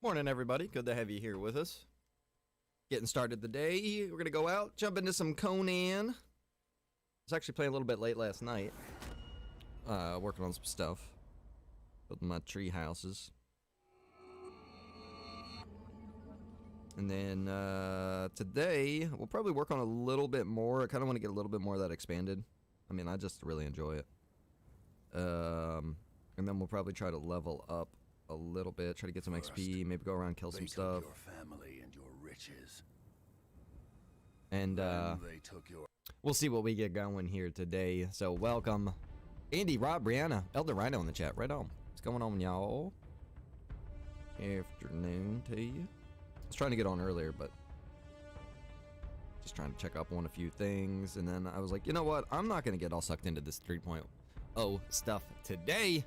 Morning, everybody. Good to have you here with us. Getting started the day. We're gonna go out, jump into some Conan. I was actually playing a little bit late last night. Working on some stuff. Building my tree houses. And then today, we'll probably work on a little bit more. I kind of want to get a little bit more of that expanded. I mean, I just really enjoy it. And then we'll probably try to level up a little bit, try to get some XP, maybe go around, kill some stuff. Your family and your riches. And we'll see what we get going here today. So welcome, Andy, Rob, Brianna, Elder Rhino in the chat. Right on. What's going on, y'all? Afternoon to you. I was trying to get on earlier, but just trying to check up on a few things. And then I was like, you know what? I'm not going to get all sucked into this 3.0 stuff today.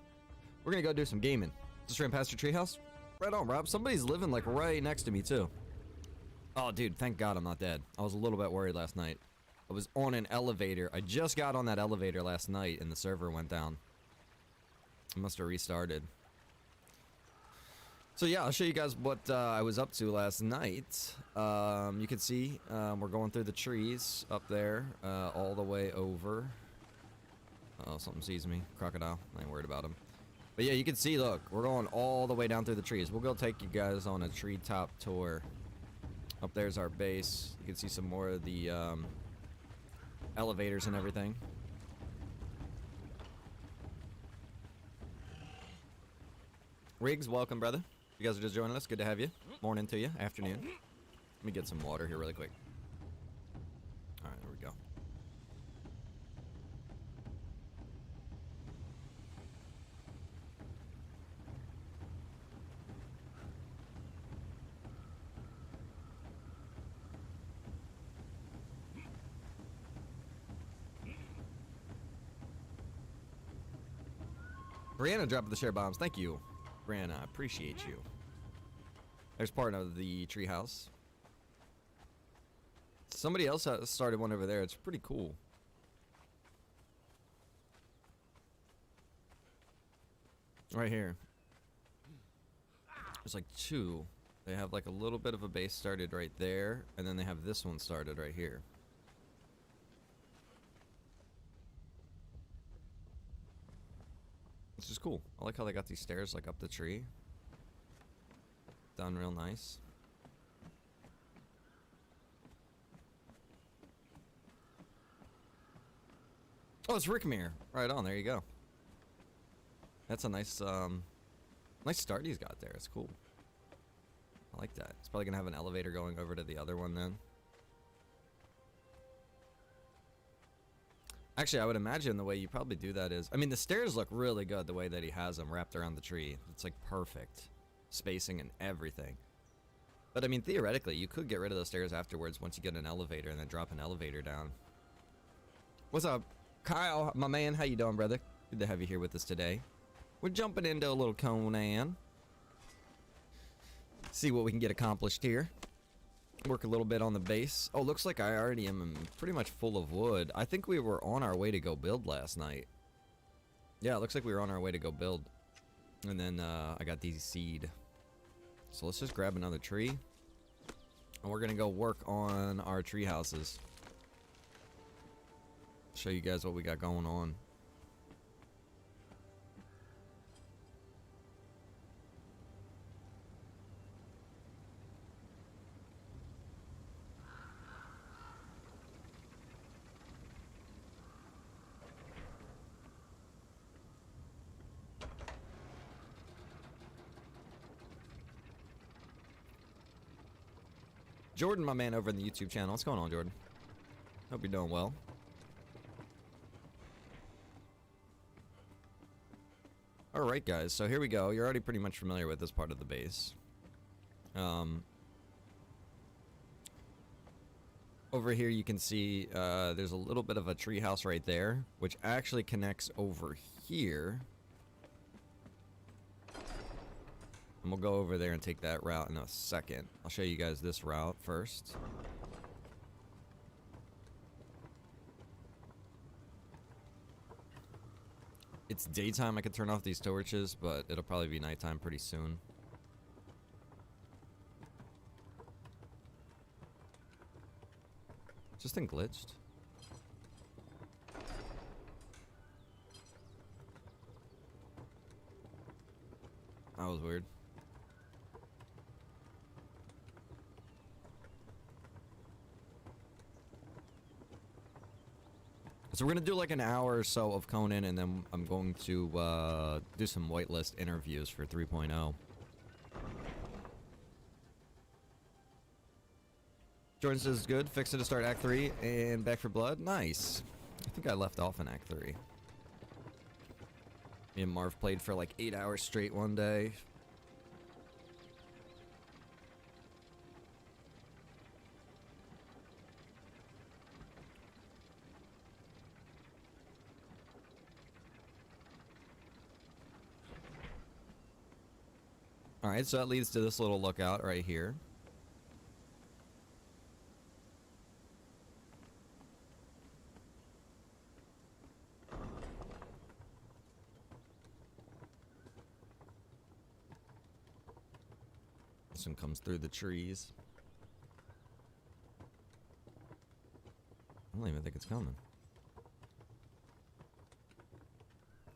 We're going to go do some gaming. Just ran past your treehouse? Right on, Rob. Somebody's living like right next to me too. Oh, dude, thank God I'm not dead. I was a little bit worried last night. I was on an elevator. I just got on that elevator last night and the server went down. I must have restarted. So yeah, I'll show you guys what I was up to last night. You can see we're going through the trees up there all the way over. Oh, something sees me. Crocodile. I ain't worried about him. But yeah, you can see, look, we're going all the way down through the trees. We'll go take you guys on a treetop tour. Up there's our base. You can see some more of the elevators and everything. Riggs, welcome, brother. You guys are just joining us. Good to have you. Morning to you. Afternoon. Let me get some water here really quick. All right, there we go. Brianna dropped the share bombs. Thank you, Brianna. I appreciate you. There's part of the treehouse. Somebody else started one over there. It's pretty cool. Right here. There's like two. They have like a little bit of a base started right there, and then they have this one started right here. Which is cool. I like how they got these stairs like up the tree. Done real nice. Oh, it's Rickmere. Right on, there you go. That's a nice nice start he's got there. It's cool. I like that. It's probably gonna have an elevator going over to the other one then. Actually, I would imagine the way you probably do that is... I mean, the stairs look really good the way that he has them wrapped around the tree. It's like perfect. Spacing and everything. But I mean, theoretically, you could get rid of those stairs afterwards once you get an elevator and then drop an elevator down. What's up, Kyle, my man? How you doing, brother? Good to have you here with us today. We're jumping into a little Conan. See what we can get accomplished here. Work a little bit on the base. Oh, looks like I already am pretty much full of wood. I think we were on our way to go build last night. Yeah, it looks like we were on our way to go build. And then I got these seed. So let's just grab another tree. And we're going to go work on our tree houses. Show you guys what we got going on. Jordan, my man over in the YouTube channel. What's going on, Jordan? Hope you're doing well. Alright, guys. So here we go. You're already pretty much familiar with this part of the base. Over here you can see there's a little bit of a tree house right there, which actually connects over here. And we'll go over there and take that route in a second. I'll show you guys this route first. It's daytime, I could turn off these torches, but it'll probably be nighttime pretty soon. this thing glitched? That was weird. So we're gonna do like an hour or so of Conan, and then I'm going to do some whitelist interviews for 3.0. Jordan says good. Fix it to start Act 3 and Back for Blood. Nice. I think I left off in Act 3. Me and Marv played for like 8 hours straight one day. Alright, so that leads to this little lookout right here. This one comes through the trees. I don't even think it's coming.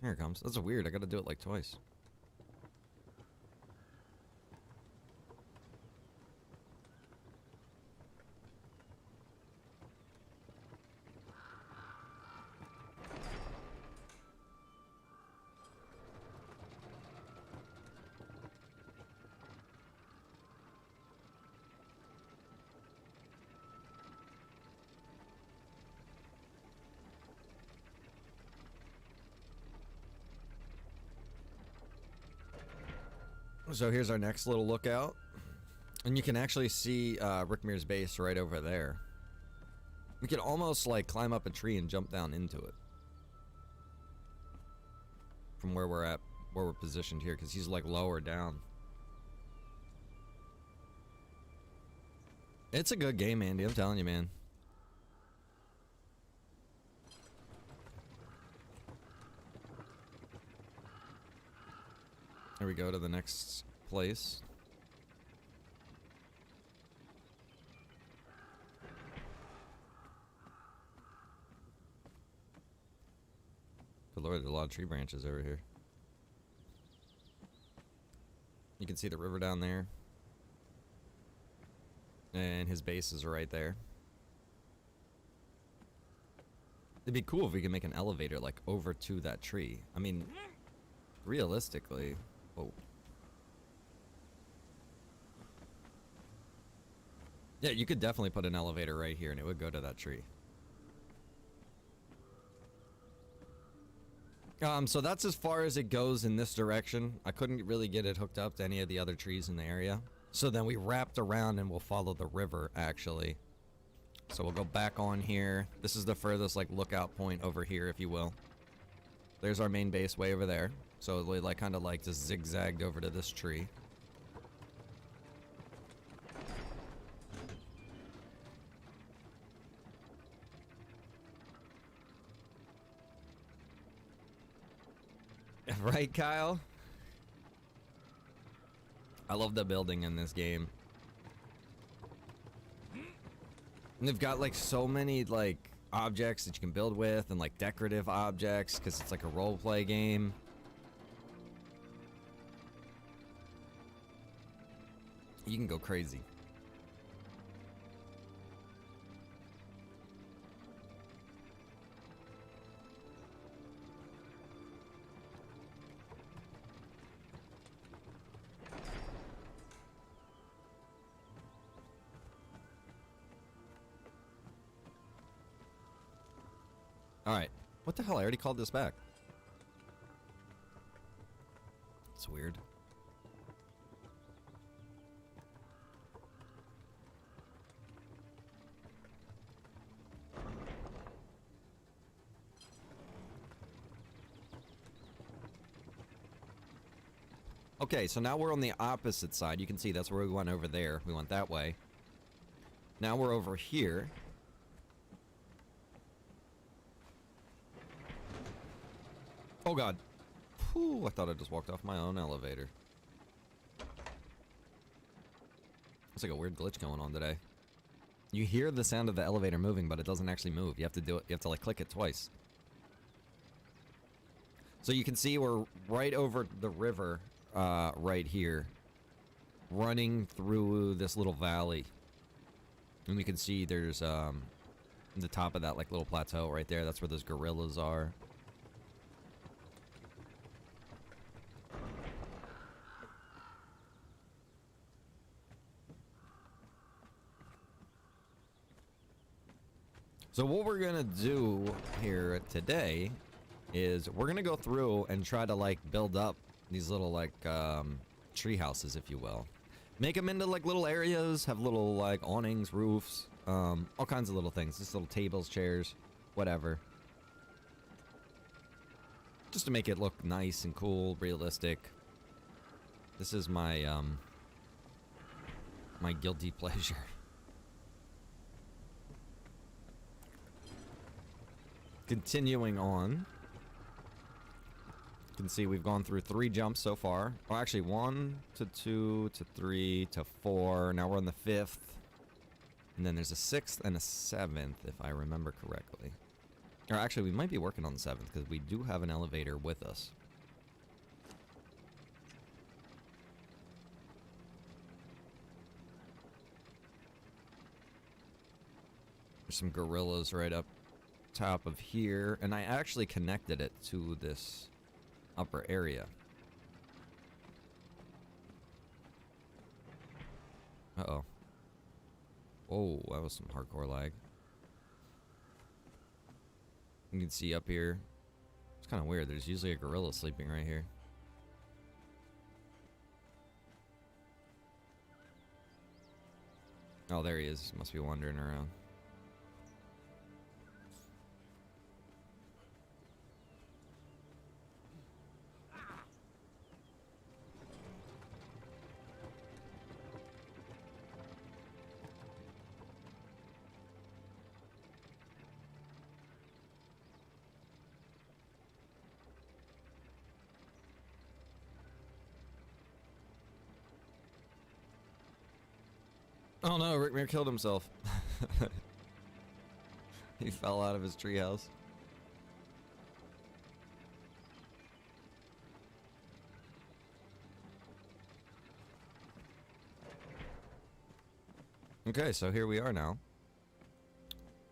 Here it comes. That's weird. I gotta do it like twice. So here's our next little lookout. And you can actually see Rickmir's base right over there. We can almost like climb up a tree and jump down into it. From where we're at, where we're positioned here, because he's like lower down. It's a good game, Andy, I'm telling you, man. Here we go to the next place. Good lord, there's a lot of tree branches over here. You can see the river down there. And his base is right there. It'd be cool if we could make an elevator like over to that tree. I mean, realistically... Oh. Yeah, you could definitely put an elevator right here and it would go to that tree. So that's as far as it goes in this direction. I couldn't really get it hooked up to any of the other trees in the area. So then we wrapped around and we'll follow the river, actually. So we'll go back on here. This is the furthest, like, lookout point over here, if you will. There's our main base way over there. So we like kind of like just zigzagged over to this tree. Right, Kyle? I love the building in this game. And they've got like so many like objects that you can build with and like decorative objects because it's like a role play game. You can go crazy. Alright. What the hell? I already called this back. It's weird. Okay, so now we're on the opposite side. You can see that's where we went over there. We went that way. Now we're over here. Oh god. Whew, I thought I just walked off my own elevator. It's like a weird glitch going on today. You hear the sound of the elevator moving, but it doesn't actually move. You have to do it. You have to like click it twice. So you can see we're right over the river, right here, running through this little valley, and we can see there's the top of that like little plateau right there. That's where those gorillas are. So what we're gonna do here today is we're gonna go through and try to like build up these little like tree houses, if you will. Make them into like little areas, have little like awnings, roofs, all kinds of little things. Just little tables, chairs, whatever. Just to make it look nice and cool, realistic. This is my my guilty pleasure. Continuing on, you can see we've gone through 3 jumps so far. Well, actually 1 to 2 to 3 to 4. Now we're on the 5th. And then there's a 6th and a 7th, if I remember correctly. Or actually, we might be working on the 7th because we do have an elevator with us. There's some gorillas right up top of here, and I actually connected it to this upper area. Uh-oh. Oh, that was some hardcore lag. You can see up here. It's kind of weird. There's usually a gorilla sleeping right here. Oh, there he is. Must be wandering around. Oh no, Rickmere killed himself. He fell out of his treehouse. Okay, so here we are now.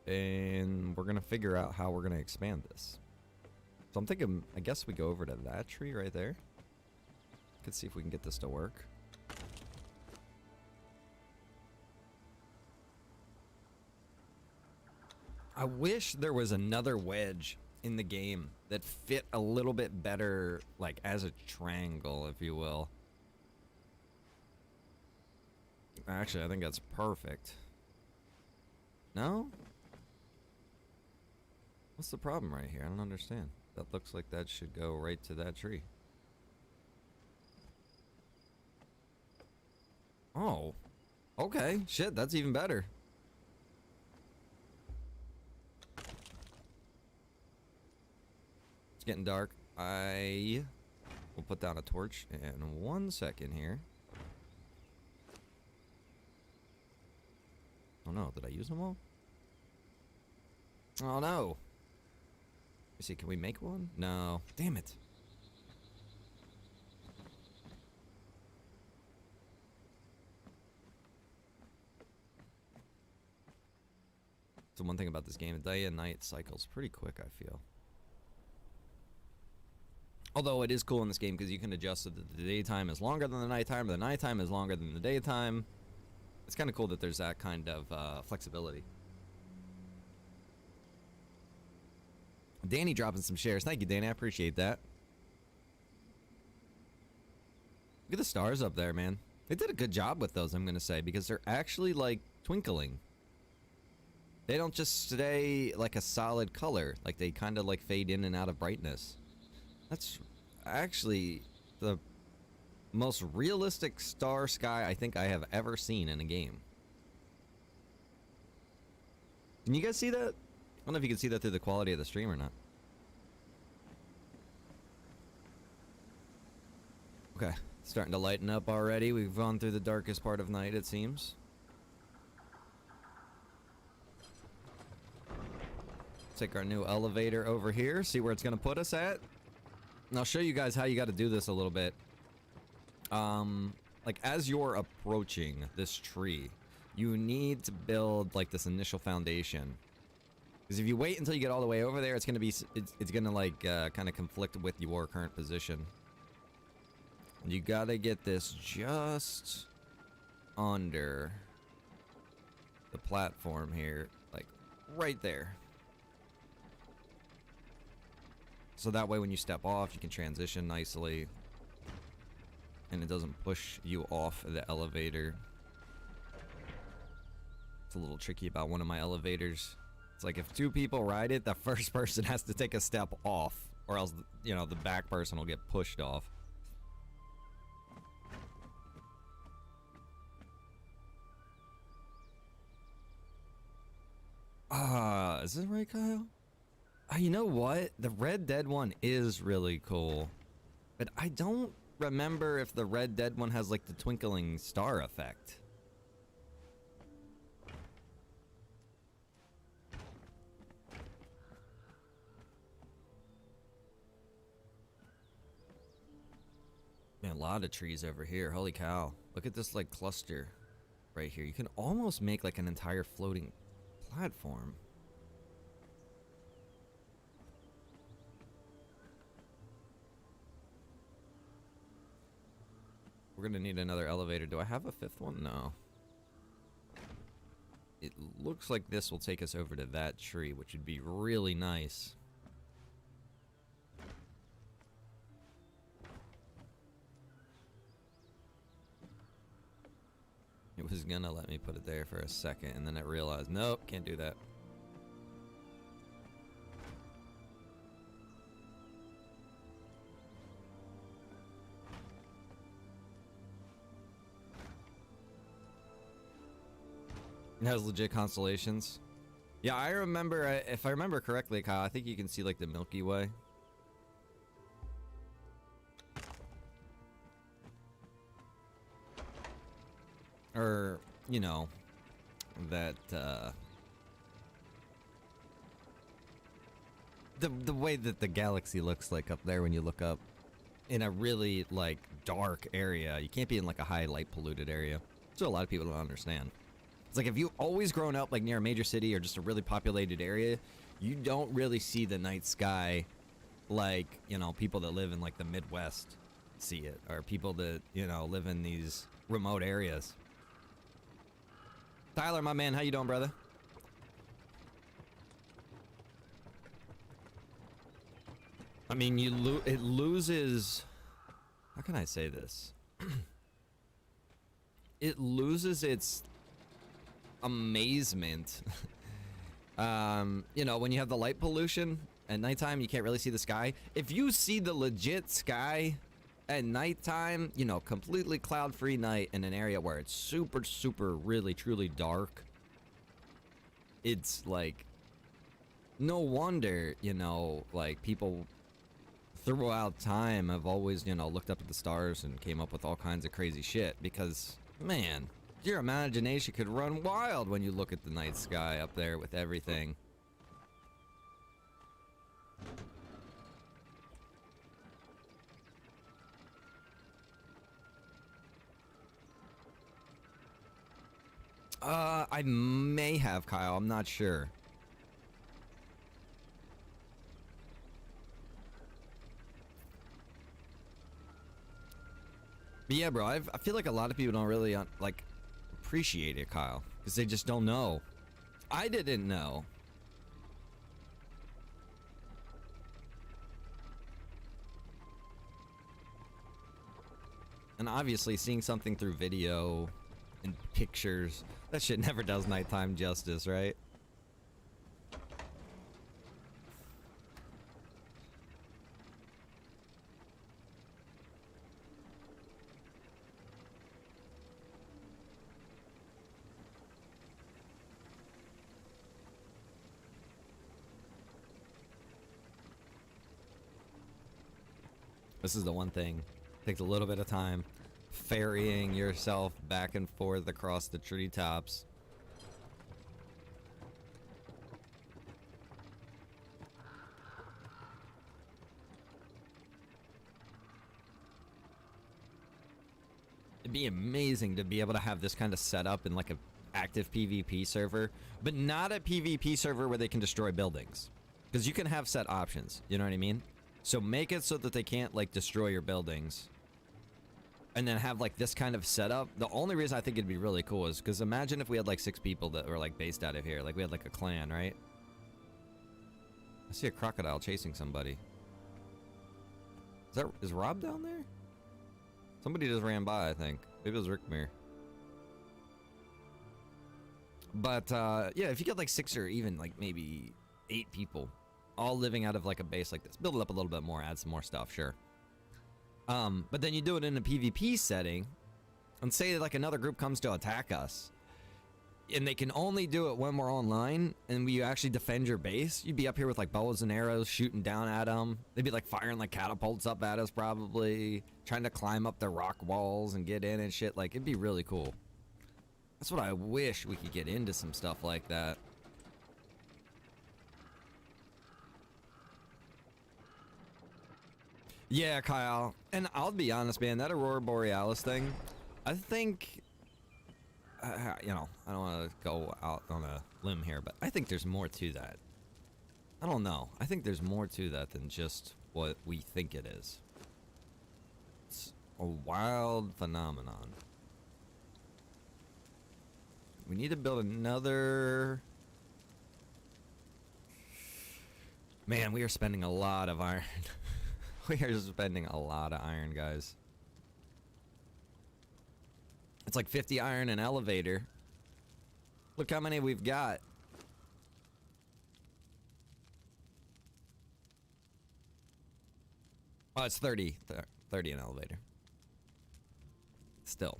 And we're gonna figure out how we're gonna expand this. So I'm thinking, I guess we go over to that tree right there. Could see if we can get this to work. I wish there was another wedge in the game that fit a little bit better, like as a triangle, if you will. Actually, I think that's perfect. No? What's the problem right here? I don't understand. That looks like that should go right to that tree. Oh. Okay. Shit, that's even better. It's getting dark. I will put down a torch in 1 second here. Oh no, did I use them all? Oh no. Let me see, can we make one? No. Damn it. So one thing about this game, day and night cycles pretty quick, I feel. Although it is cool in this game because you can adjust it that the daytime is longer than the nighttime, or the nighttime is longer than the daytime. It's kind of cool that there's that kind of flexibility. Danny dropping some shares. Thank you, Danny. I appreciate that. Look at the stars up there, man. They did a good job with those, I'm going to say, because they're actually, like, twinkling. They don't just stay, like, a solid color. Like, they kind of, like, fade in and out of brightness. That's actually the most realistic star sky I think I have ever seen in a game. Can you guys see that? I don't know if you can see that through the quality of the stream or not. Okay, starting to lighten up already. We've gone through the darkest part of night, it seems. take our new elevator over here, see where it's gonna put us at. And I'll show you guys how you got to do this a little bit. Like as you're approaching this tree, you need to build like this initial foundation. Because if you wait until you get all the way over there, it's gonna be it's gonna like kind of conflict with your current position. And you gotta get this just under the platform here, like right there. So that way when you step off, you can transition nicely. And it doesn't push you off the elevator. It's a little tricky about one of my elevators. It's like if two people ride it, the first person has to take a step off. Or else, you know, the back person will get pushed off. Is this right, Kyle? You know what? The Red Dead one is really cool. But I don't remember if the Red Dead one has like the twinkling star effect. Man, a lot of trees over here. Holy cow. Look at this like cluster right here. You can almost make like an entire floating platform. We're gonna need another elevator. Do I have a fifth one? No. It looks like this will take us over to that tree, which would be really nice. It was gonna let me put it there for a second, and then I realized, nope, can't do that. It has legit constellations. Yeah, I remember, if I remember correctly, Kyle, I think you can see like the Milky Way. Or, you know, that, the way that the galaxy looks like up there when you look up in a really, like, dark area. You can't be in, like, a high light polluted area. So a lot of people don't understand. It's like if you've always grown up, like, near a major city or just a really populated area, you don't really see the night sky like, you know, people that live in, like, the Midwest see it. Or people that, you know, live in these remote areas. Tyler, my man, how you doing, brother? I mean, it loses... How can I say this? It loses its amazement. You know, when you have the light pollution at nighttime, you can't really see the sky. If you see the legit sky at nighttime, you know, completely cloud-free night in an area where it's super, super, really, truly dark, it's like, no wonder, you know, like, people throughout time have always, you know, looked up at the stars and came up with all kinds of crazy shit, because, man, your imagination could run wild when you look at the night sky up there with everything. I may have, Kyle. I'm not sure. But yeah, bro, I feel like a lot of people don't really, like, appreciate it, Kyle. Because they just don't know. I didn't know. And obviously, seeing something through video and pictures, that shit never does nighttime justice, right? This is the one thing. Takes a little bit of time. Ferrying yourself back and forth across the treetops. It'd be amazing to be able to have this kind of setup in like a active PvP server, but not a PvP server where they can destroy buildings, because you can have set options, you know what I mean? So make it so that they can't like destroy your buildings, and then have like this kind of setup. The only reason I think it'd be really cool is because imagine if we had like 6 people that were like based out of here, like we had like a clan, right? I see a crocodile chasing somebody. Is Rob down there? Somebody just ran by, I think. Maybe it was Rickmere. But yeah, if you get like 6 or even like maybe 8 people all living out of like a base like this, build it up a little bit more, add some more stuff, sure. But then you do it in a PvP setting, and say like another group comes to attack us, and they can only do it when we're online, and you actually defend your base. You'd be up here with like bows and arrows shooting down at them. They'd be like firing like catapults up at us, probably trying to climb up the rock walls and get in and shit. Like, it'd be really cool. That's what I wish we could get into, some stuff like that. Yeah, Kyle. And I'll be honest, man, that Aurora Borealis thing, I think, you know, I don't want to go out on a limb here, but I think there's more to that. I don't know. I think there's more to that than just what we think it is. It's a wild phenomenon. We need to build another... Man, we are spending a lot of iron. We are spending a lot of iron, guys. It's like 50 iron an elevator. Look how many we've got. Oh, it's 30. 30 an elevator. Still.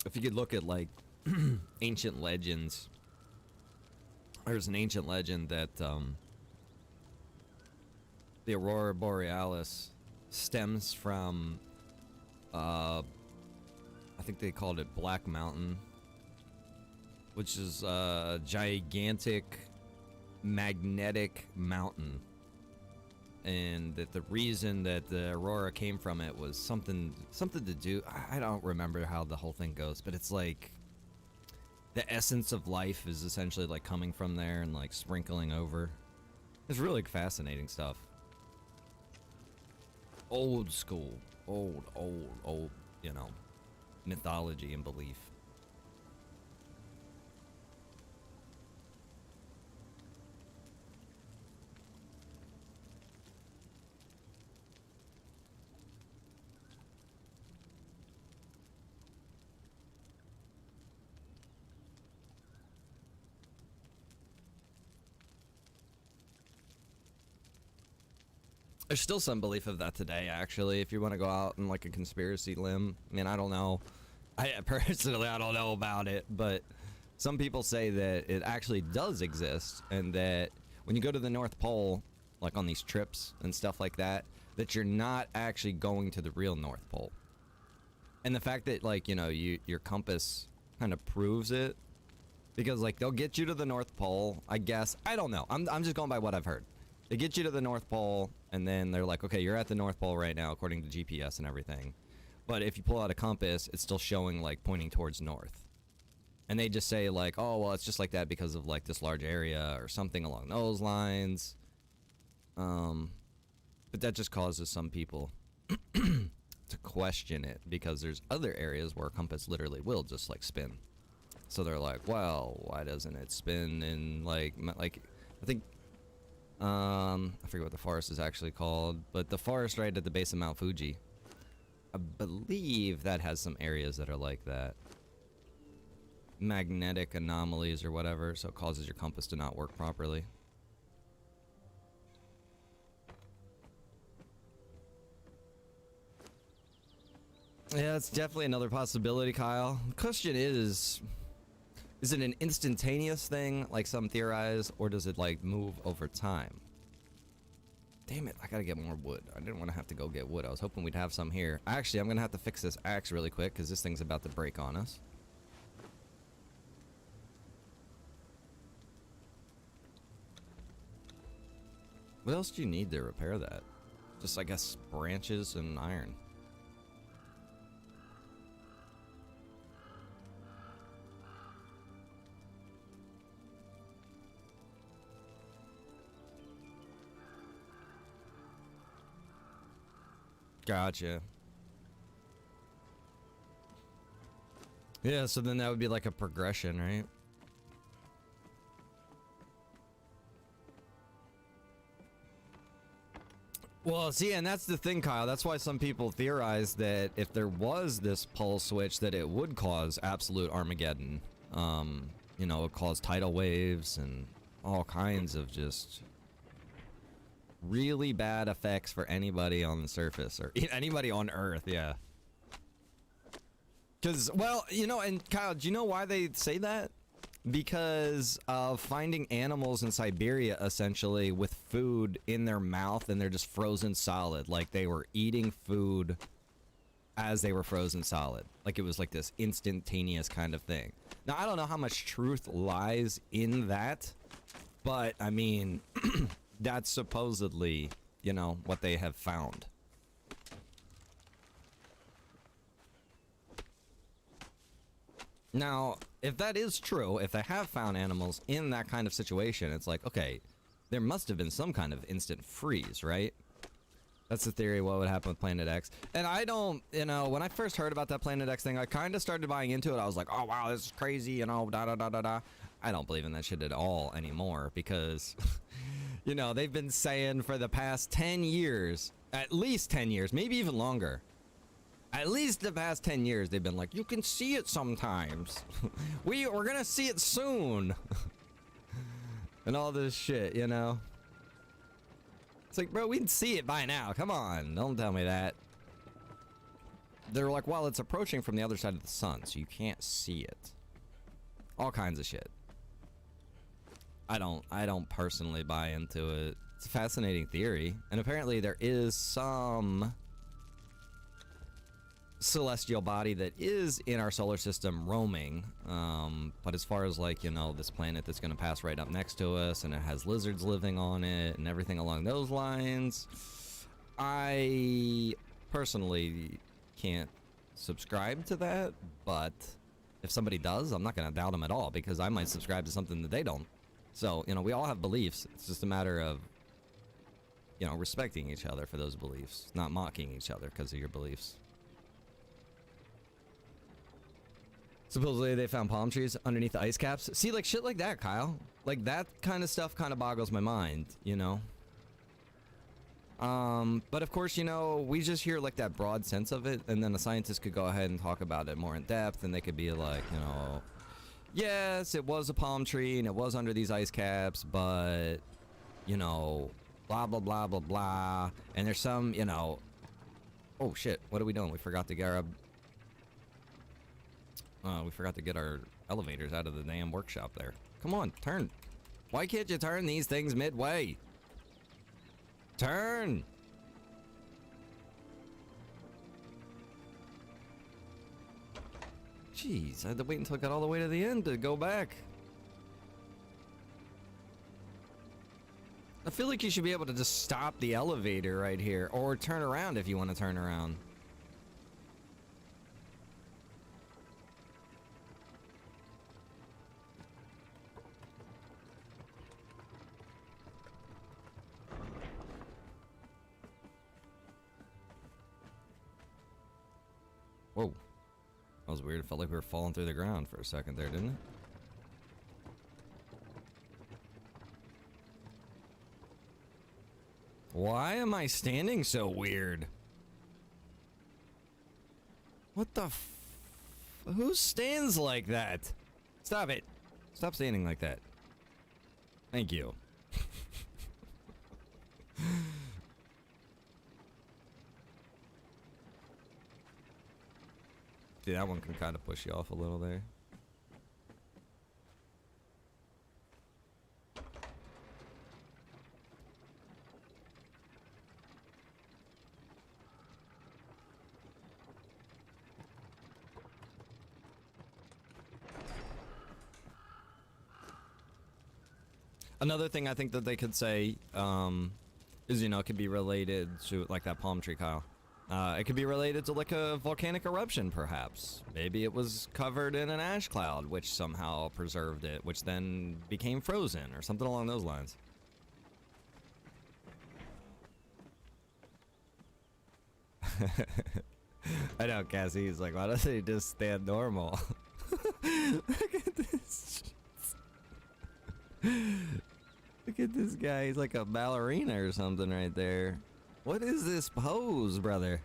If you could look at like ancient legends, there's an ancient legend that the Aurora Borealis stems from I think they called it Black Mountain, which is a gigantic magnetic mountain, and that the reason that the aurora came from it was something to do, I don't remember how the whole thing goes, but it's like the essence of life is essentially like coming from there and like sprinkling over. It's really fascinating stuff. Old school, old, you know, mythology and belief. There's still some belief of that today, actually, if you want to go out in like a conspiracy limb. I mean, I don't know. I personally, I don't know about it, but some people say that it actually does exist, and that when you go to the North Pole, like on these trips and stuff like that, that you're not actually going to the real North Pole. And the fact that, like, you know, your compass kind of proves it, because like they'll get you to the North Pole, I guess. I don't know. I'm just going by what I've heard. They get you to the North Pole, and then they're like, okay, you're at the North Pole right now, according to GPS and everything. But if you pull out a compass, it's still showing, like, pointing towards north. And they just say, like, oh, well, it's just like that because of, like, this large area or something along those lines. But that just causes some people to question it, because there's other areas where a compass literally will just, like, spin. So they're like, well, why doesn't it spin in, like I think... I forget what the forest is actually called, but the forest right at the base of Mount Fuji, I believe that has some areas that are like that. magnetic anomalies or whatever, so it causes your compass to not work properly. Yeah, it's definitely another possibility, Kyle. The question is it an instantaneous thing, like some theorize, or does it, like, move over time? Damn it, I gotta get more wood. I didn't want to have to go get wood. I was hoping we'd have some here. Actually, I'm gonna have to fix this axe really quick, because this thing's about to break on us. What else do you need to repair that? Just, I guess, branches and iron. Gotcha. Yeah, so then that would be like a progression, right? Well, see, and that's the thing, Kyle. That's why some people theorize that if there was this pulse switch, that it would cause absolute Armageddon. You know, it caused tidal waves and all kinds of just really bad effects for anybody on the surface or anybody on Earth, yeah. Because, well, you know, and Kyle, do you know why they say that? Because of finding animals in Siberia, essentially, with food in their mouth and they're just frozen solid. Like they were eating food as they were frozen solid. Like it was like this instantaneous kind of thing. Now, I don't know how much truth lies in that, but I mean, that's supposedly, you know, what they have found. Now, if that is true, if they have found animals in that kind of situation, it's like, okay, there must have been some kind of instant freeze, right? That's the theory, what would happen with Planet X. And I don't, you know, when I first heard about that Planet X thing, I kind of started buying into it. I was like, oh, wow, this is crazy, you know, da-da-da-da-da. I don't believe in that shit at all anymore because, you know, they've been saying for the past 10 years, at least 10 years, maybe even longer, at least the past 10 years, they've been like, you can see it sometimes. We're gonna see it soon. And all this shit, you know? It's like, bro, we'd see it by now. Come on, don't tell me that. They're like, well, it's approaching from the other side of the sun, so you can't see it. All kinds of shit. I don't personally buy into it. It's a fascinating theory. And apparently there is some celestial body that is in our solar system roaming, but as far as like, you know, this planet that's going to pass right up next to us and it has lizards living on it and everything along those lines, I personally can't subscribe to that. But if somebody does, I'm not going to doubt them at all, because I might subscribe to something that they don't. So, you know, we all have beliefs. It's just a matter of, you know, respecting each other for those beliefs, not mocking each other because of your beliefs. Supposedly they found palm trees underneath the ice caps. See, like shit like that, Kyle. Like that kind of stuff kind of boggles my mind, you know? But of course, you know, we just hear like that broad sense of it, and then a scientist could go ahead and talk about it more in depth, and they could be like, you know, yes, it was a palm tree and it was under these ice caps, but, you know, blah, blah, blah, blah, blah. And there's some, you know, oh shit, what are we doing? We forgot to grab... we forgot to get our elevators out of the damn workshop there. Come on, turn. Why can't you turn these things midway? Turn! Jeez, I had to wait until I got all the way to the end to go back. I feel like you should be able to just stop the elevator right here, or turn around if you want to turn around. Whoa. That was weird. It felt like we were falling through the ground for a second there, didn't it? Why am I standing so weird? What the f... Who stands like that? Stop it. Stop standing like that. Thank you. See, that one can kind of push you off a little there. Another thing I think that they could say is, you know, it could be related to, like, that palm tree, Kyle. It could be related to, like, a volcanic eruption, perhaps. Maybe it was covered in an ash cloud, which somehow preserved it, which then became frozen, or something along those lines. I know, Cassie's like, why don't they just stand normal? Look at this. Look at this guy. He's like a ballerina or something right there. What is this pose, brother?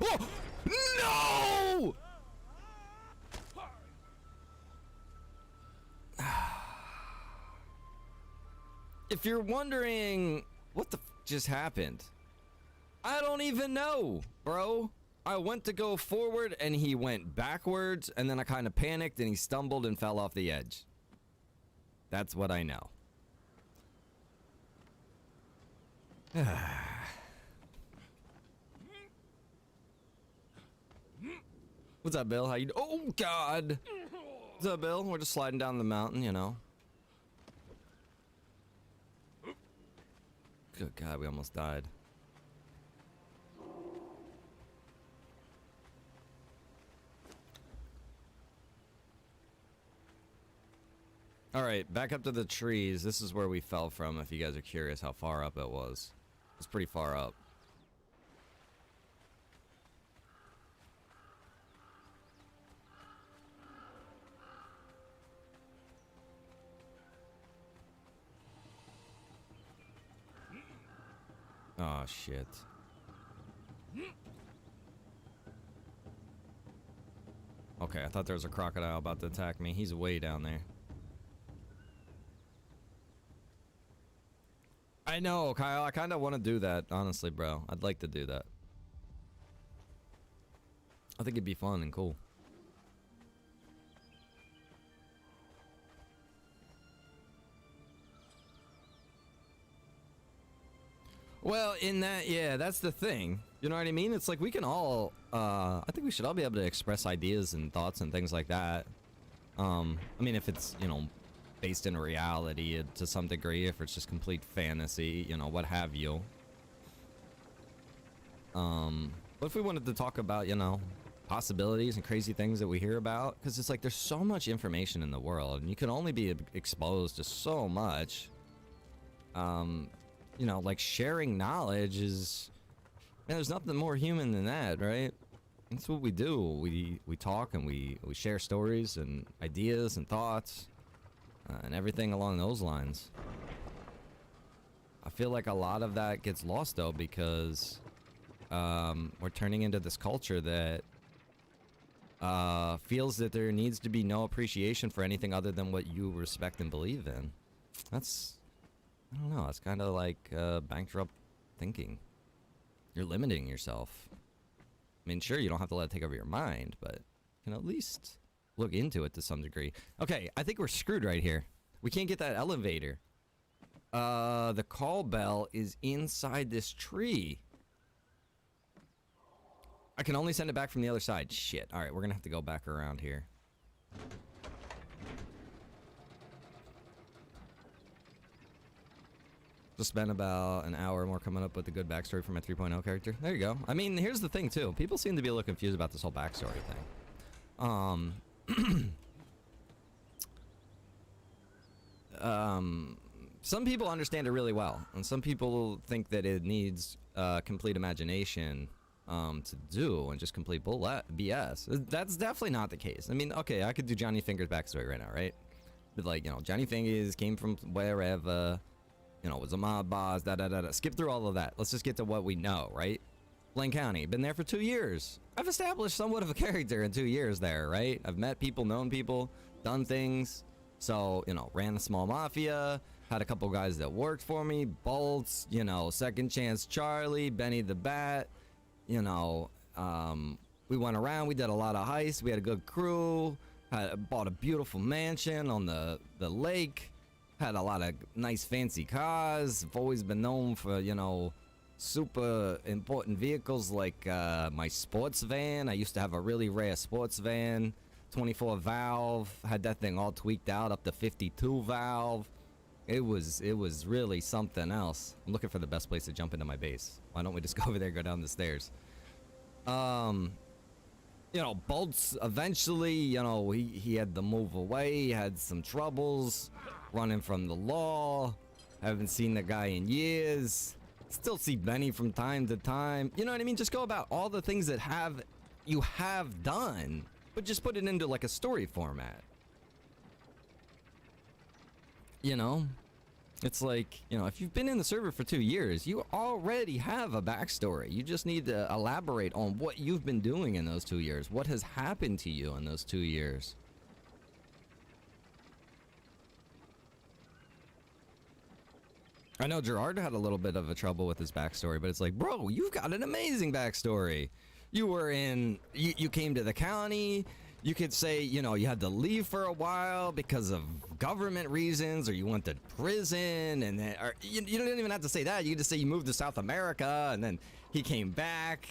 Oh! No! If you're wondering what the f just happened, I don't even know, bro. I went to go forward and he went backwards, and then I kind of panicked and he stumbled and fell off the edge. That's what I know. What's up, Bill? How you? Oh God! What's up, Bill? We're just sliding down the mountain, you know. Good God, we almost died. All right, back up to the trees. This is where we fell from, if you guys are curious how far up it was. It's pretty far up. Oh, shit. Okay, I thought there was a crocodile about to attack me. He's way down there. I know, Kyle. I kind of want to do that, honestly, bro. I'd like to do that. I think it'd be fun and cool. Well, in that, yeah, that's the thing. You know what I mean? It's like we can all, I think we should all be able to express ideas and thoughts and things like that. I mean, if it's, you know, based in reality to some degree, if it's just complete fantasy, you know, what have you. But if we wanted to talk about, you know, possibilities and crazy things that we hear about, because it's like there's so much information in the world, and you can only be exposed to so much. You know, like sharing knowledge is, man, there's nothing more human than that, right? That's what we do. We talk and we share stories and ideas and thoughts and everything along those lines. I feel like a lot of that gets lost though, because we're turning into this culture that feels that there needs to be no appreciation for anything other than what you respect and believe in. That's, I don't know, it's kind of like bankrupt thinking. You're limiting yourself. I mean, sure, you don't have to let it take over your mind, but you can at least look into it to some degree. Okay, I think we're screwed right here. We can't get that elevator. The call bell is inside this tree. I can only send it back from the other side. Shit. All right, we're gonna have to go back around here. Just spent about an hour more coming up with a good backstory for my 3.0 character. There you go. I mean, here's the thing, too. People seem to be a little confused about this whole backstory thing. Some people understand it really well, and some people think that it needs complete imagination to do, and just complete BS. That's definitely not the case. I mean, okay, I could do Johnny Finger's backstory right now, right? But like, you know, Johnny Fingers came from wherever, you know, was a mob boss, da da da da. Skip through all of that. Let's just get to what we know, right? Blaine County, been there for 2 years. I've established somewhat of a character in 2 years there, right? I've met people, known people, done things. So, you know, ran a small mafia, had a couple guys that worked for me, Bolts, you know, Second Chance Charlie, Benny the Bat, you know, we went around, we did a lot of heists, we had a good crew, bought a beautiful mansion on the lake, had a lot of nice fancy cars. I've always been known for, you know, super important vehicles like my sports van. I used to have a really rare sports van, 24 valve, had that thing all tweaked out up to 52 valve. It was really something else. I'm looking for the best place to jump into my base. Why don't we just go over there and go down the stairs? You know, Bolts eventually, you know, he had to move away. He had some troubles running from the law. Haven't seen the guy in years. Still see Benny from time to time. You know what I mean? Just go about all the things that you have done, but just put it into like a story format. You know? It's like, you know, if you've been in the server for 2 years, you already have a backstory. You just need to elaborate on what you've been doing in those 2 years. What has happened to you in those 2 years? I know Gerard had a little bit of a trouble with his backstory, but it's like, bro, you've got an amazing backstory. You were in, you came to the county. You could say, you know, you had to leave for a while because of government reasons, or you went to prison, and then, or you don't even have to say that. You could just say you moved to South America, and then he came back,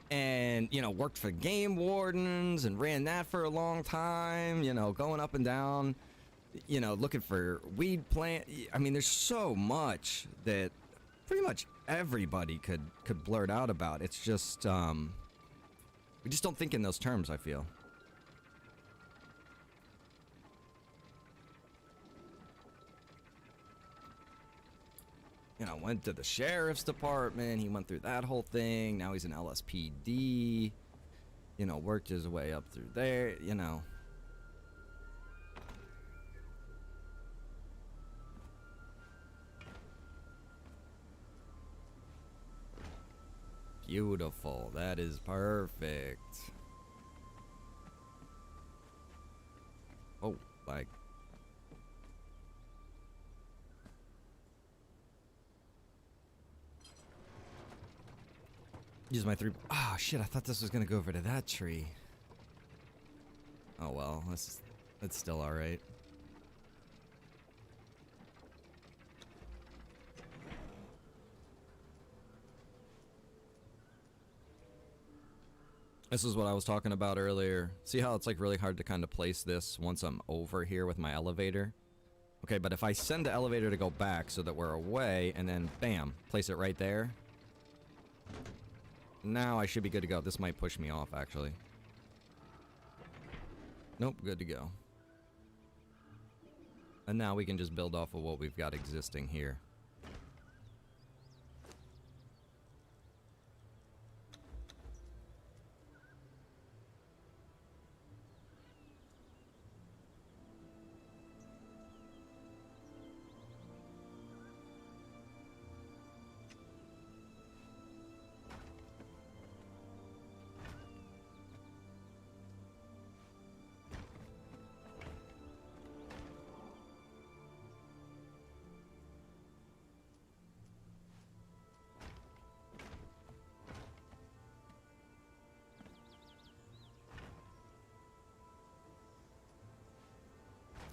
and, you know, worked for game wardens and ran that for a long time. You know, going up and down, you know, looking for weed plant. I mean, there's so much that pretty much everybody could blurt out about. It's just, we just don't think in those terms, I feel. You know, went to the sheriff's department. He went through that whole thing. Now he's in LSPD. You know, worked his way up through there, you know. Beautiful. That is perfect. Oh, like. Use my 3. Ah, shit, I thought this was gonna go over to that tree. Oh well, that's still alright. This is what I was talking about earlier. See how it's like really hard to kind of place this once I'm over here with my elevator? Okay, but if I send the elevator to go back so that we're away, and then bam, place it right there. Now I should be good to go. This might push me off, actually. Nope, good to go. And now we can just build off of what we've got existing here.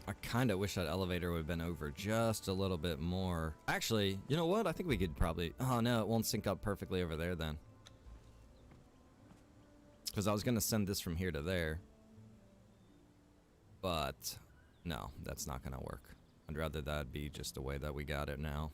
I kind of wish that elevator would have been over just a little bit more. Actually, you know what? I think we could probably... Oh, no, it won't sync up perfectly over there then. Because I was going to send this from here to there. But, no, that's not going to work. I'd rather that be just the way that we got it now.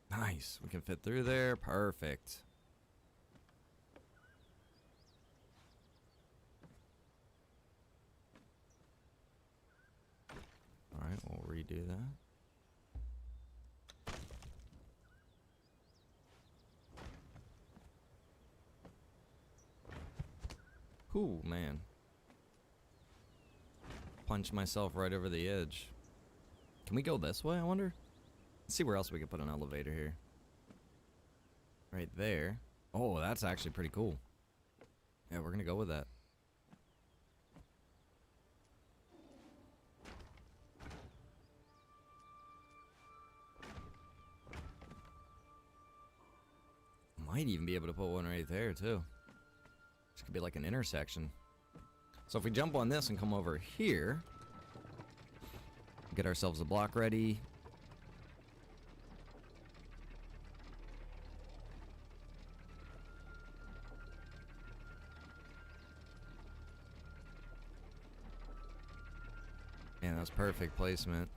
Nice. We can fit through there. Perfect. do that. Ooh, man. Punch myself right over the edge. Can we go this way, I wonder? Let's see where else we could put an elevator here. Right there. Oh, that's actually pretty cool. Yeah, we're gonna go with that. Might even be able to put one right there, too. This could be like an intersection. So if we jump on this and come over here, get ourselves a block ready. Man, that's perfect placement.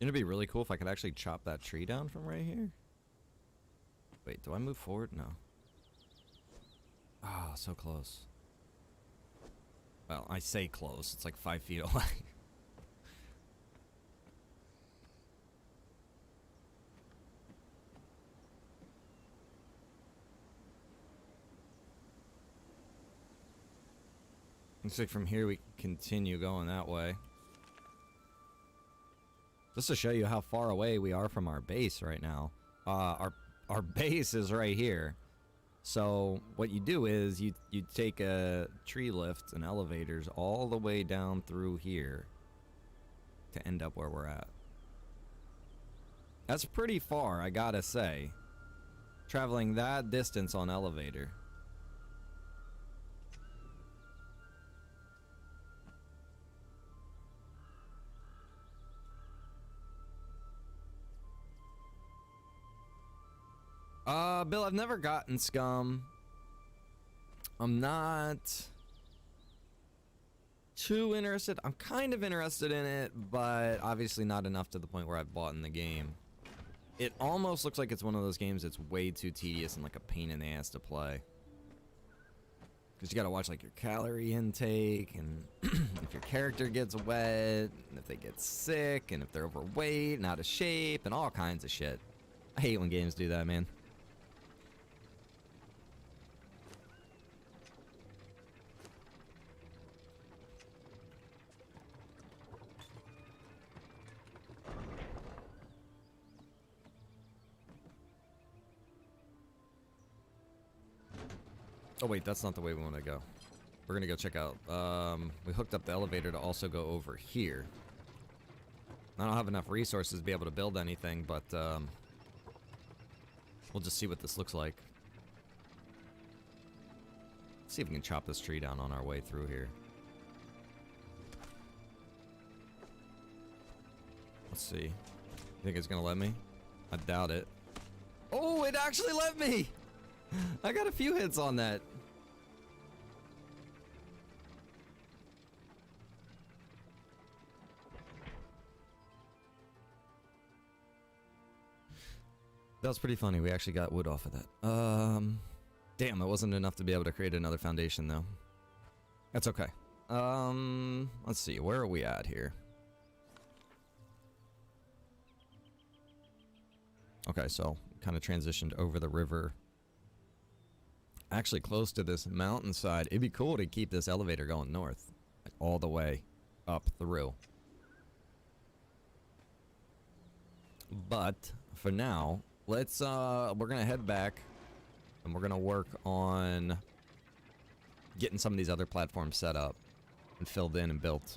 It'd be really cool if I could actually chop that tree down from right here. Wait, do I move forward? No. Ah, oh, so close. Well, I say close. It's like 5 feet away. Looks like from here we can continue going that way. Just to show you how far away we are from our base right now. Our base is right here. So what you do is you take a tree lift and elevators all the way down through here to end up where we're at. That's pretty far, I gotta say. Traveling that distance on elevator. Bill, I've never gotten Scum. I'm not too interested. I'm kind of interested in it, but obviously not enough to the point where I've bought in the game. It almost looks like it's one of those games that's way too tedious and like a pain in the ass to play. Because you gotta watch like your calorie intake, and if your character gets wet, and if they get sick, and if they're overweight and out of shape, and all kinds of shit. I hate when games do that, man. Oh wait, that's not the way we want to go. We're gonna go check out. We hooked up the elevator to also go over here. I don't have enough resources to be able to build anything, but we'll just see what this looks like. Let's see if we can chop this tree down on our way through here. Let's see. You think it's gonna let me? I doubt it. Oh, it actually let me! I got a few hits on that. That was pretty funny. We actually got wood off of that. Damn, it wasn't enough to be able to create another foundation, though. That's okay. Let's see. Where are we at here? Okay, so kind of transitioned over the river. Actually close to this mountainside. It'd be cool to keep this elevator going north, like all the way up through. But for now, let's we're gonna head back and we're gonna work on getting some of these other platforms set up and filled in and built.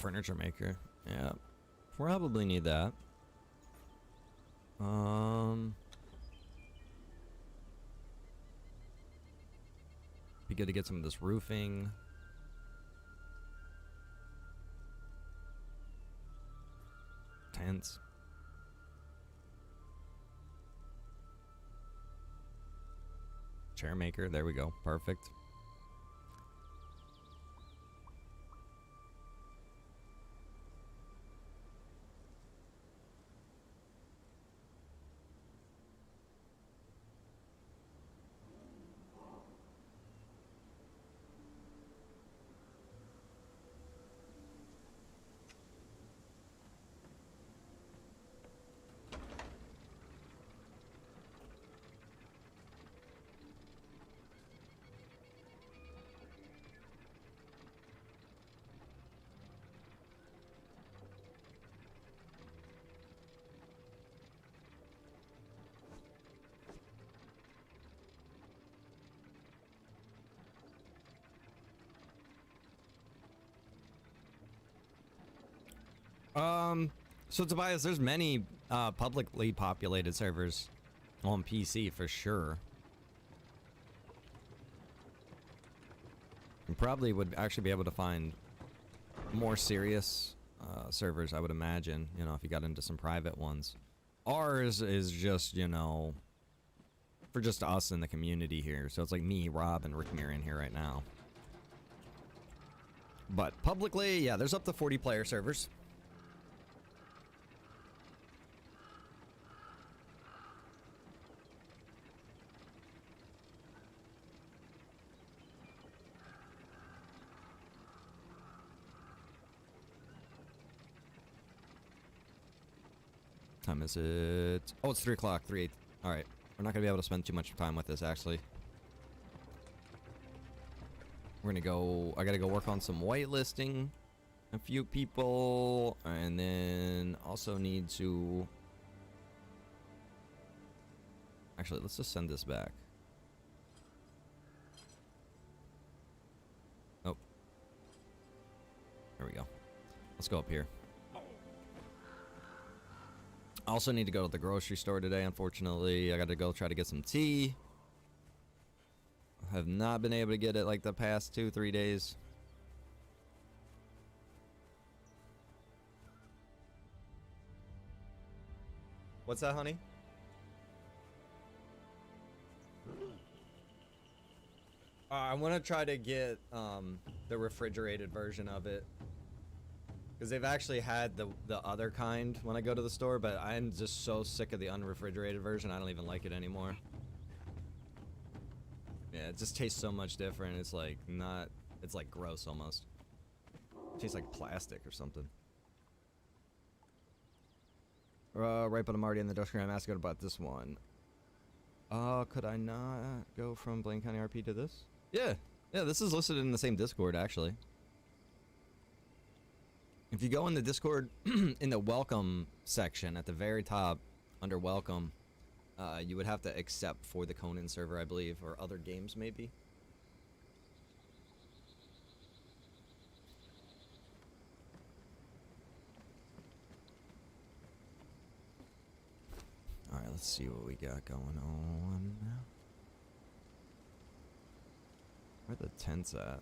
Furniture maker. Yeah. Probably need that. Be good to get some of this roofing. Tents. Chair maker. There we go. Perfect. So Tobias, there's many publicly populated servers on PC for sure. You probably would actually be able to find more serious servers, I would imagine, you know, if you got into some private ones. Ours is just, you know, for just us in the community here. So it's like me, Rob, and Rick Mir in here right now. But publicly, yeah, there's up to 40 player servers. Time is it? Oh, it's 3 o'clock. 3:08. All right. We're not going to be able to spend too much time with this, actually. We're going to go... I got to go work on some whitelisting. A few people. And then also need to... Actually, let's just send this back. Oh. There we go. Let's go up here. I also need to go to the grocery store today, unfortunately. I got to go try to get some tea. I have not been able to get it like the past 2-3 days. What's that, honey? I want to try to get the refrigerated version of it. Because they've actually had the other kind when I go to the store, but I'm just so sick of the unrefrigerated version, I don't even like it anymore. Yeah, it just tastes so much different. It's like not... It's like gross almost. It tastes like plastic or something. Right, but I'm already in the Dutch. I'm asking about this one. Could I not go from Blaine County RP to this? Yeah. Yeah, this is listed in the same Discord, actually. If you go in the Discord, in the welcome section at the very top, under welcome, you would have to accept for the Conan server, I believe, or other games, maybe. Alright, let's see what we got going on. Where are the tents at?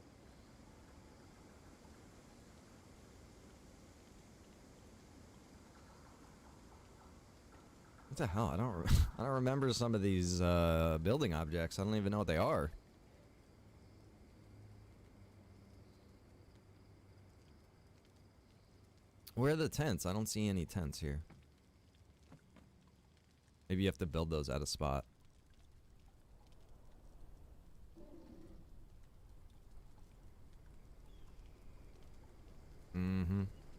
What the hell? I don't remember some of these building objects. I don't even know what they are. Where are the tents? I don't see any tents here. Maybe you have to build those at a spot.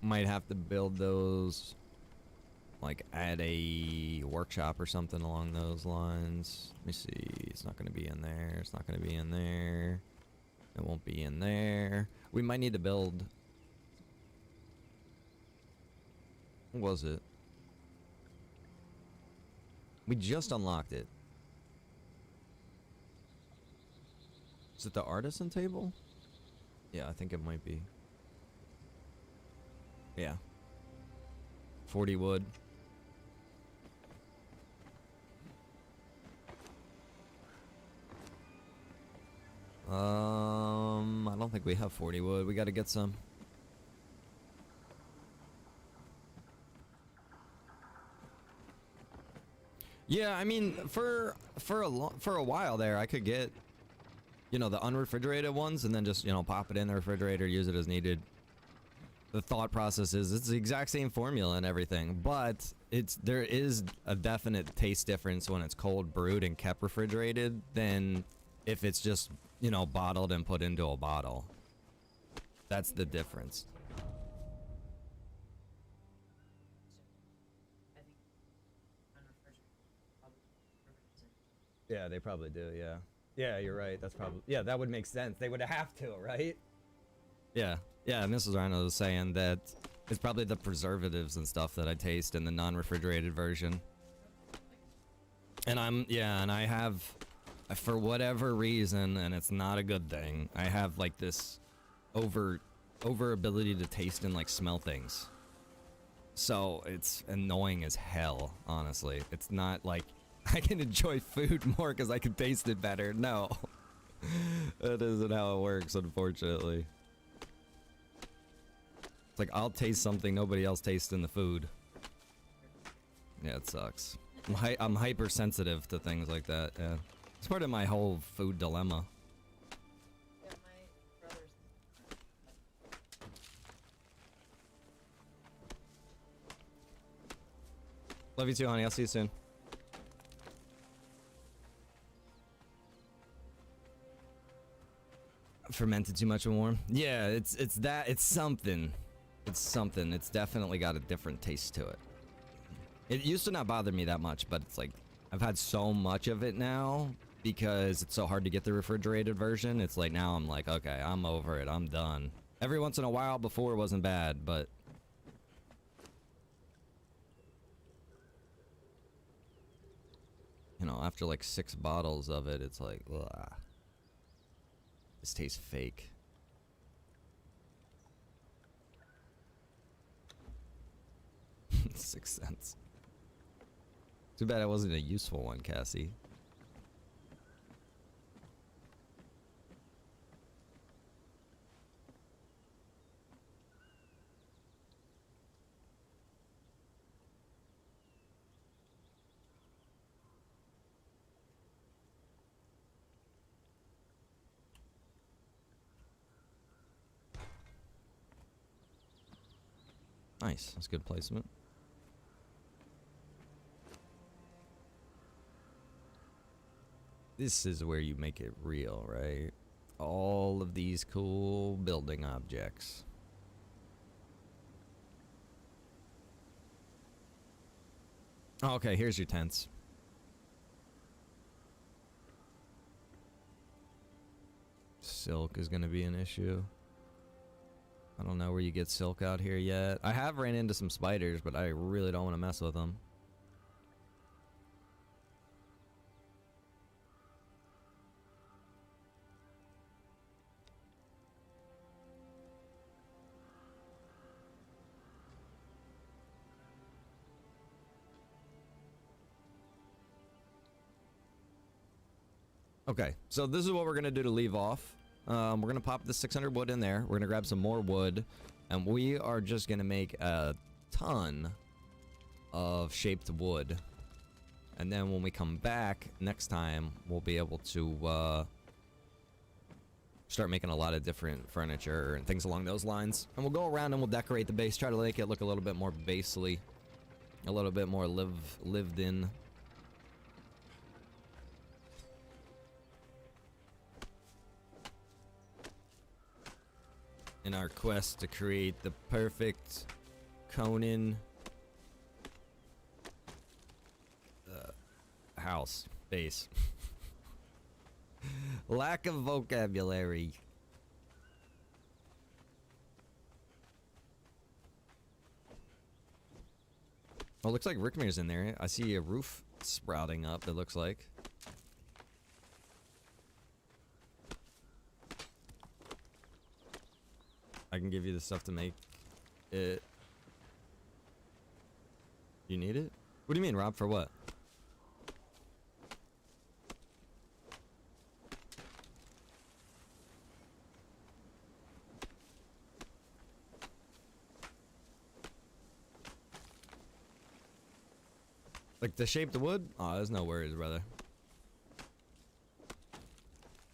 Might have to build those like at a workshop or something along those lines. Let me see. It's not going to be in there. It's not going to be in there. It won't be in there. We might need to build... What was it? We just unlocked it. Is it the artisan table? Yeah, I think it might be. Yeah. 40 wood. I don't think we have 40 wood. We got to get some. Yeah, I mean, for a while there, I could get, you know, the unrefrigerated ones and then just, you know, pop it in the refrigerator, use it as needed. The thought process is it's the exact same formula and everything, but there is a definite taste difference when it's cold brewed and kept refrigerated than if it's just, you know, bottled and put into a bottle. That's the difference. Yeah, they probably do, yeah. Yeah, you're right. That's probably... Yeah, that would make sense. They would have to, right? Yeah. Yeah, and Mrs. Rhino was saying that it's probably the preservatives and stuff that I taste in the non-refrigerated version. And I have, for whatever reason, and it's not a good thing, I have like this over ability to taste and like smell things. So it's annoying as hell, honestly. It's not like I can enjoy food more because I can taste it better. No. That isn't how it works, unfortunately. It's like I'll taste something nobody else tastes in the food. Yeah, it sucks. I'm hypersensitive to things like that, yeah. It's part of my whole food dilemma. Yeah, my brother's... Love you too, honey. I'll see you soon. Fermented too much and warm? Yeah, it's something. It's something. It's definitely got a different taste to it. It used to not bother me that much, but it's like I've had so much of it now because it's so hard to get the refrigerated version. It's like now I'm like, okay, I'm over it. I'm done. Every once in a while before it wasn't bad, but you know, after like 6 bottles of it, it's like, ugh. This tastes fake. 6 cents. Too bad it wasn't a useful one, Cassie. Nice, that's good placement. This is where you make it real, right? All of these cool building objects. Okay, here's your tents. Silk is gonna be an issue. I don't know where you get silk out here yet. I have ran into some spiders, but I really don't want to mess with them. Okay, so this is what we're gonna do to leave off. We're gonna pop the 600 wood in there. We're gonna grab some more wood, and we are just gonna make a ton of shaped wood. And then when we come back next time, we'll be able to start making a lot of different furniture and things along those lines. And we'll go around and we'll decorate the base, try to make it look a little bit more basely, a little bit more lived in. In our quest to create the perfect Conan house base. Lack of vocabulary. Oh, looks like Rickmer's in there. I see a roof sprouting up, it looks like. I can give you the stuff to make it You need it? What do you mean, Rob? For what? Like to shape the wood? Oh, there's no worries, brother.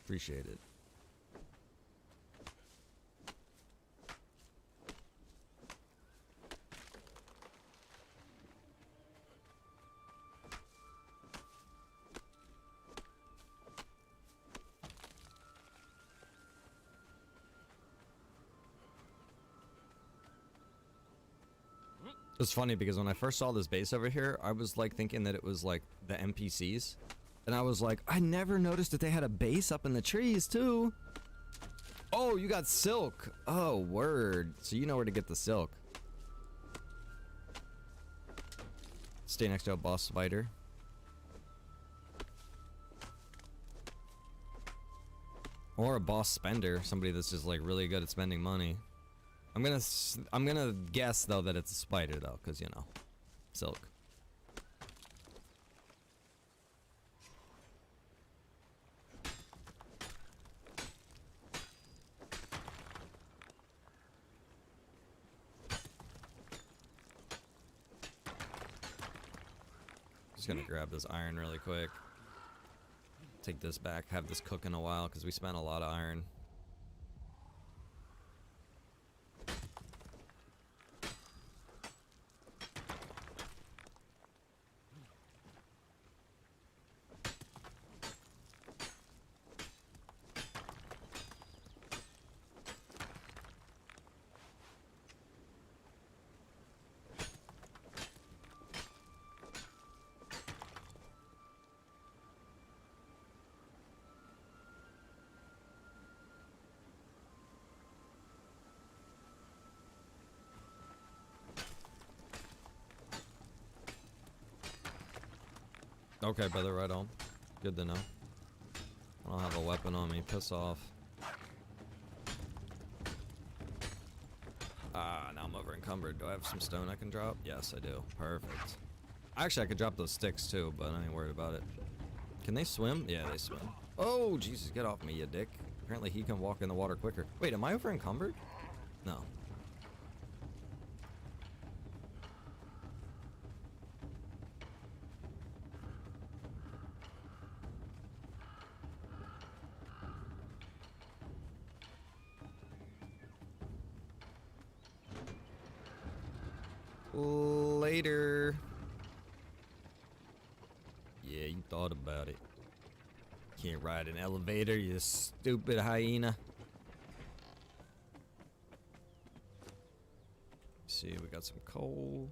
Appreciate it. It's funny because when I first saw this base over here, I was like thinking that it was like the NPCs. And I was like, I never noticed that they had a base up in the trees too. Oh, you got silk. Oh, word. So you know where to get the silk. Stay next to a boss spider. Or a boss spender, somebody that's just like really good at spending money. I'm gonna guess though that it's a spider though, cause you know, silk. Just gonna grab this iron really quick. Take this back, have this cook in a while, cause we spent a lot of iron. Okay, brother, right on. Good to know. I don't have a weapon on me. Piss off. Ah, now I'm over encumbered. Do I have some stone I can drop? Yes, I do. Perfect. Actually, I could drop those sticks too, but I ain't worried about it. Can they swim? Yeah, they swim. Oh, Jesus, get off me, you dick. Apparently he can walk in the water quicker. Wait, am I over encumbered? No. Later. Yeah, you thought about it. Can't ride an elevator, you stupid hyena. Let's see, we got some coal.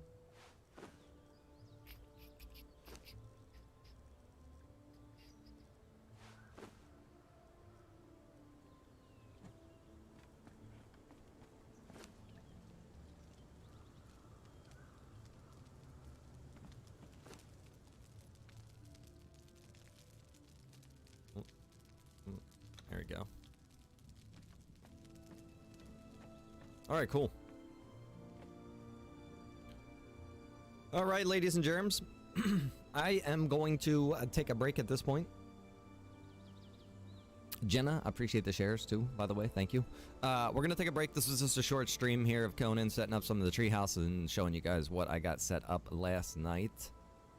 There we go. Alright, cool. Alright, ladies and germs. I am going to take a break at this point. Jenna, I appreciate the shares too, by the way. Thank you. We're going to take a break. This was just a short stream here of Conan setting up some of the tree houses and showing you guys what I got set up last night.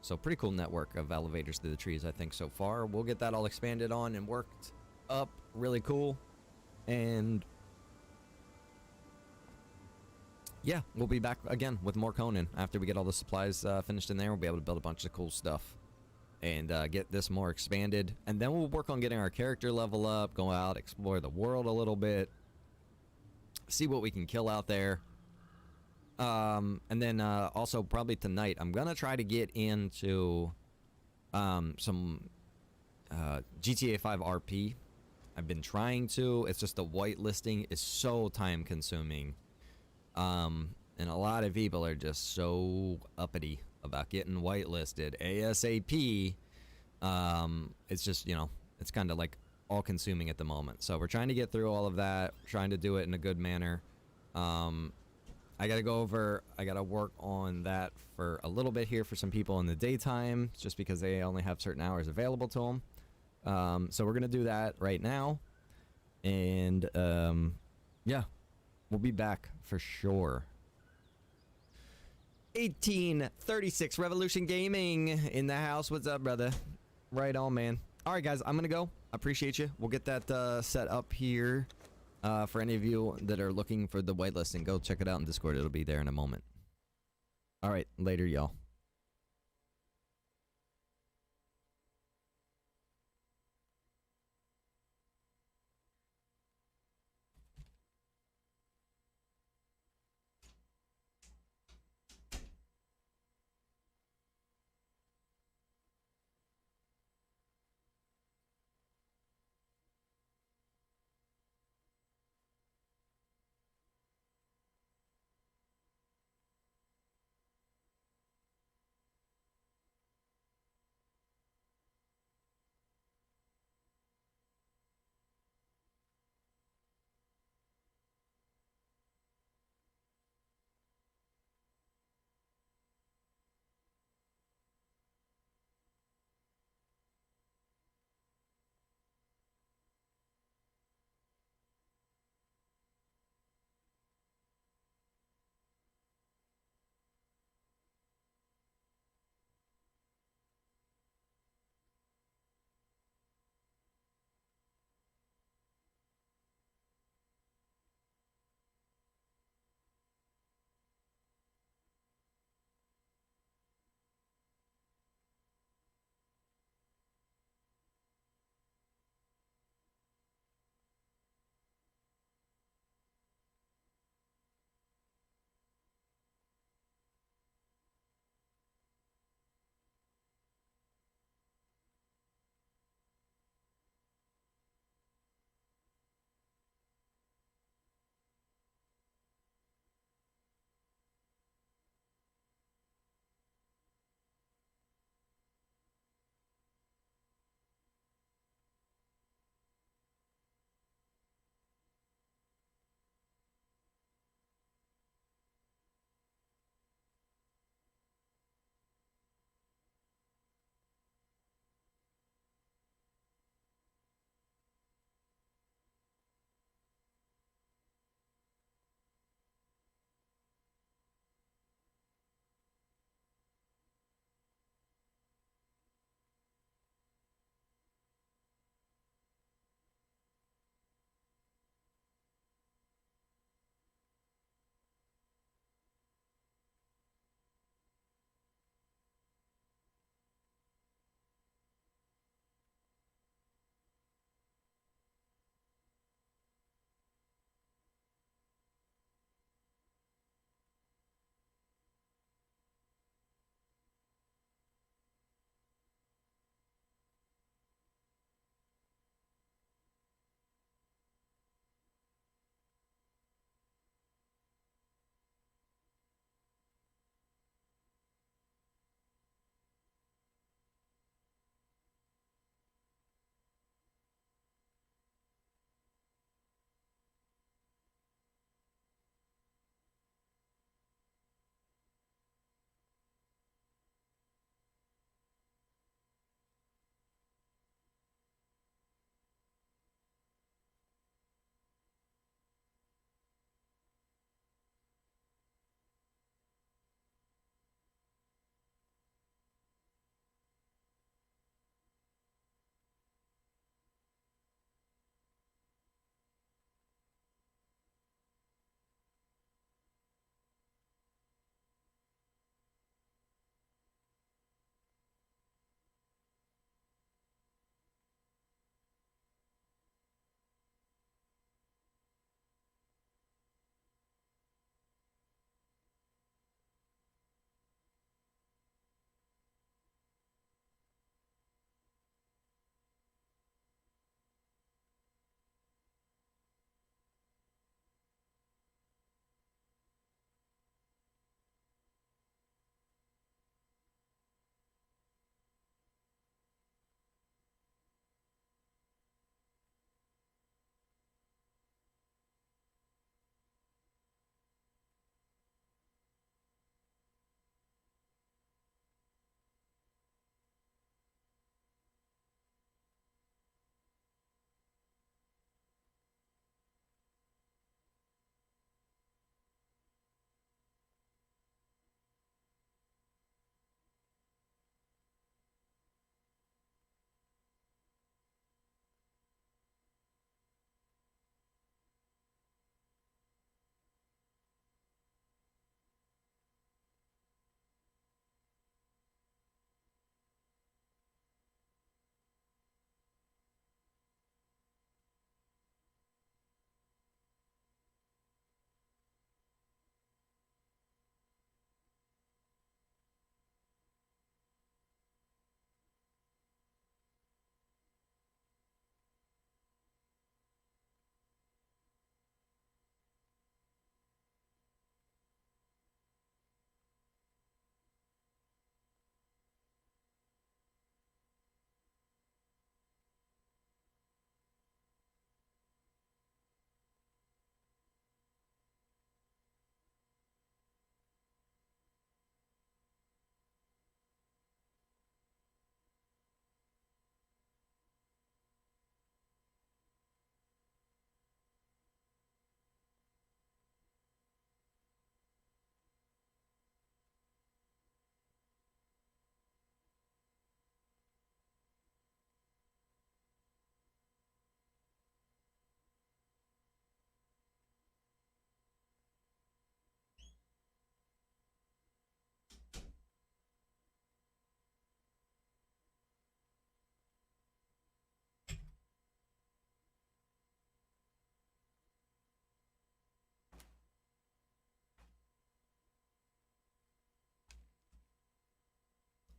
So pretty cool network of elevators through the trees, I think, so far. We'll get that all expanded on and worked up. Really cool. And yeah, we'll be back again with more Conan after we get all the supplies finished in there. We'll be able to build a bunch of cool stuff and get this more expanded. And then we'll work on getting our character level up, go out, explore the world a little bit, see what we can kill out there. And then also probably tonight, I'm gonna try to get into some GTA 5 RP. I've been trying to. It's just the whitelisting is so time consuming. And a lot of people are just so uppity about getting whitelisted ASAP. It's just, you know, it's kind of like all consuming at the moment. So we're trying to get through all of that, trying to do it in a good manner. I gotta go over. I gotta work on that for a little bit here for some people in the daytime, just because they only have certain hours available to them. So we're gonna do that right now, and yeah, we'll be back for sure. 1836 Revolution Gaming in the house. What's up, brother? Right on, man. All right, guys, I'm gonna go. I appreciate you. We'll get that set up here. For any of you that are looking for the whitelisting, go check it out in Discord. It'll be there in a moment. All right, later, y'all.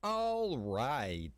All right.